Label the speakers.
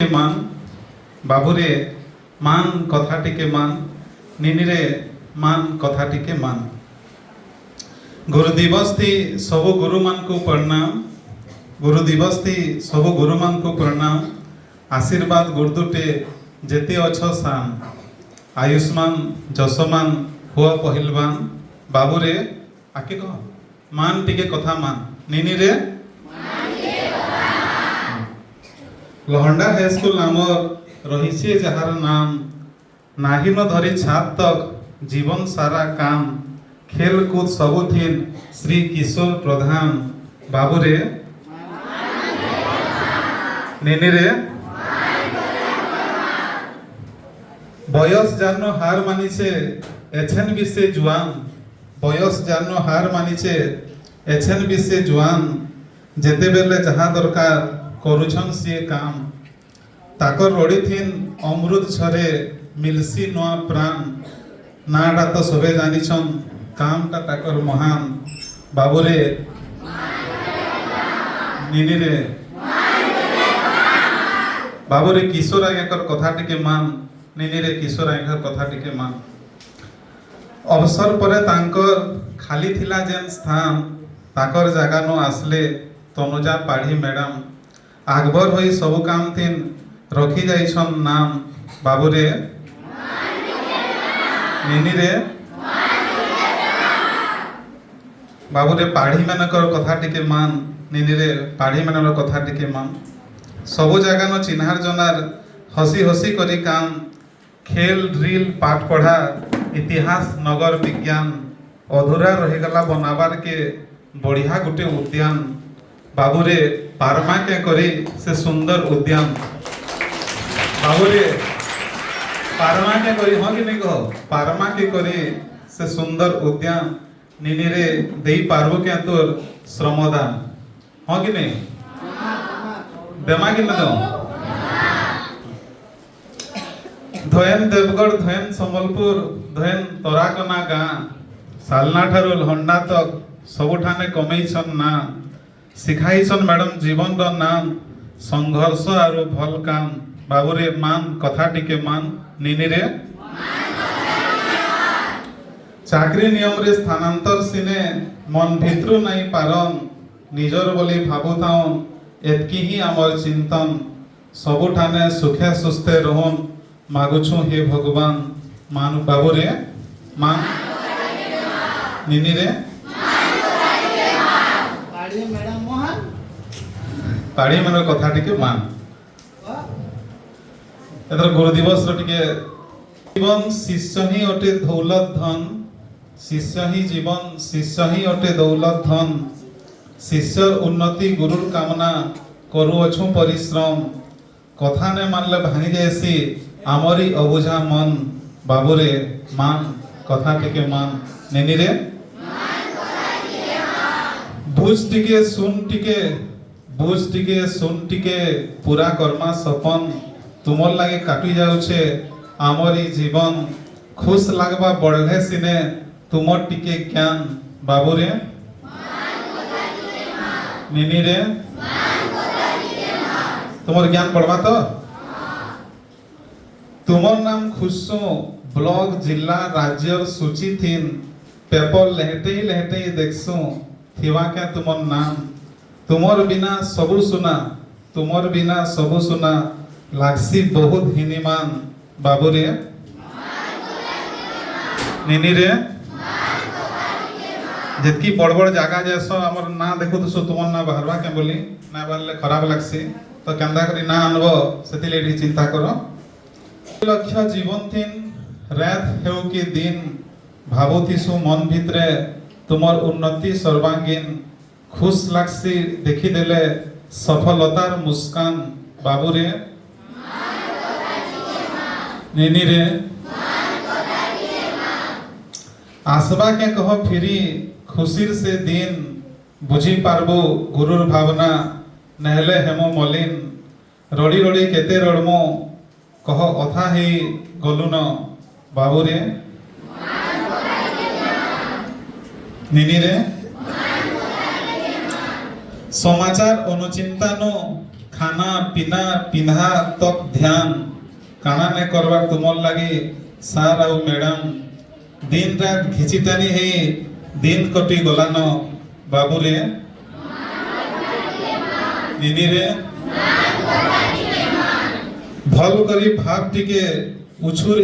Speaker 1: मान बाबुरे मान कथाटी के मान निनिरे मान कथाटी के मान। गुरु दिवस थी सबु गुरु मान को प्रणाम। गुरु दिवस थी सबु गुरु मान को प्रणाम। आशीर्वाद गुरुदुटे जेते अच्छो सान आयुष्मान जसमान हुआ पहिलवान। बाबुरे आके कह मान टिके कथा मान निनिरे लहंडा हाईस्कूल आमर रही जार नाम नाही न धरी छाप तक जीवन सारा काम खेल कूद सबुथिन श्री किशोर प्रधान। बाबुरे नेनिरे बयस जानो हार मानिचे एछेन बिसे जुआन। बयस जानो हार मानिचे एछेन बिसे जुआन। जेते बेले जहाँ दरकार करुछन से काम ताकर रोड़ी थिन अमृत छरे मिलसी नुआ प्राण। नाटा तो सबे जानिछन कामटा ताकर महान। बाबुरे निनिरे बाबुरे किशोर आज्ञाकर कथा टिके मान निनिरे किशोर आज्ञाकर कथा टिके मान। अवसर परे तांकर खाली थिला जेन स्थान ताकर जागा नो आसले तनुजा पाढ़ी मैडम आगबर होई सबु काम थिन रखी जाइछन नाम। बाबुरे निनिरे बाबुरे पाढ़ी मानकर कथा टिके मान निनिरे पाढ़ी मानकर कथा टिके मान। सबु जागा न चिन्हार जनार हसी हसी करी काम खेल ड्रिल पाठ पढ़ा इतिहास नगर विज्ञान अधूरा रहीगला बनाबार के बढ़िया गुटे उद्यान। बाबुरे पारमा के करी से सुंदर उद्यान। बाबुरे पारमा के करी हाँ कि नहीं कहो पारमा के करी से सुंदर उद्यान निनिरे देई पारबो के तोर श्रमदान हाँ कि नहीं देमा कि न दो। धयन देवगढ़ धयन संबलपुर धयन तराकना गाँ सालना ठारू लहंडा तक सबुठाने कमेइछन ना सिखाइछन मैडम जीवन रो नाम संघर्ष आरु भल काम। बाबुरे मान कथा टिके मान निनिरे चाकरी नियम रे स्थानांतर सिने मन भित्रु नहीं पारन निजर बोली भाबुताउन एतकी ही आमर चिंतन सबुठाने सुखे सुस्थे रहन मागुछु हे भगवान। मान बाबुरे मान निनिरे पाड़ी मन कथा टिके मान। एतर गुरु दिवस रो टिके जीवन शिष्य ही अटे दौलत धन शिष्य ही जीवन शिष्य ही अटे दौलत धन। शिष्यर उन्नति गुरुर कामना करुअछु परिश्रम कथा ने मानले भांगी जैसी आमरी अबुझा मन। बाबुरे मान कथा टिके मान नेनिरे बुझ टिके सुन टिके बुझ टिके सुन टिके पूरा कर्मा सपन तुमर लागे काटी जाउछे आमरी जीवन खुश लागबा बढ़ले सिने तुमर टिके ज्ञान। बाबुरे निनिरे तुमर ज्ञान बढ़वा तो तुमर नाम खुशो ब्लॉक जिला राज्यर सूची थिन पेपर लेहटे देखसु थिवा क्या तुमर नाम। तुमर बिना सबु सुना तुमर बिना सबु सुना लागसी बहुत हिनीमान। बाबुरे निनिरे जेतकी बड़ बड़ जागा जैसो हमर ना देखु तो तुमर ना बाहरवा के बोली ना बारले खराब लागसी तो केंदा करी ना अनबो सेति लेडी चिंता करो। लक्ष्य जीवन थिन रात हेउ की दिन भाबुथिसु मन भितरे तुमर उन्नति सर्वांगीन खुश लागसी देखी देले सफलतार मुस्कान। बाबुरे निनिरे आसबा के कह फिरी खुशीर से दिन बुझी पारबो गुरुर भावना नहले हेमो मलिन रड़ी रड़ी केते रड़मो कह अथा ही गलुन। बाबुरे निनिरे समाचार अनुचिंतानो खाना पीना पिन्हा तक ध्यान काना ने करवा तुमर लगे सार आउ मैडम दिन रात घिचितानी हे दिन कटी गलान बाबू रे निनी रे भल करी भात टिके उछुर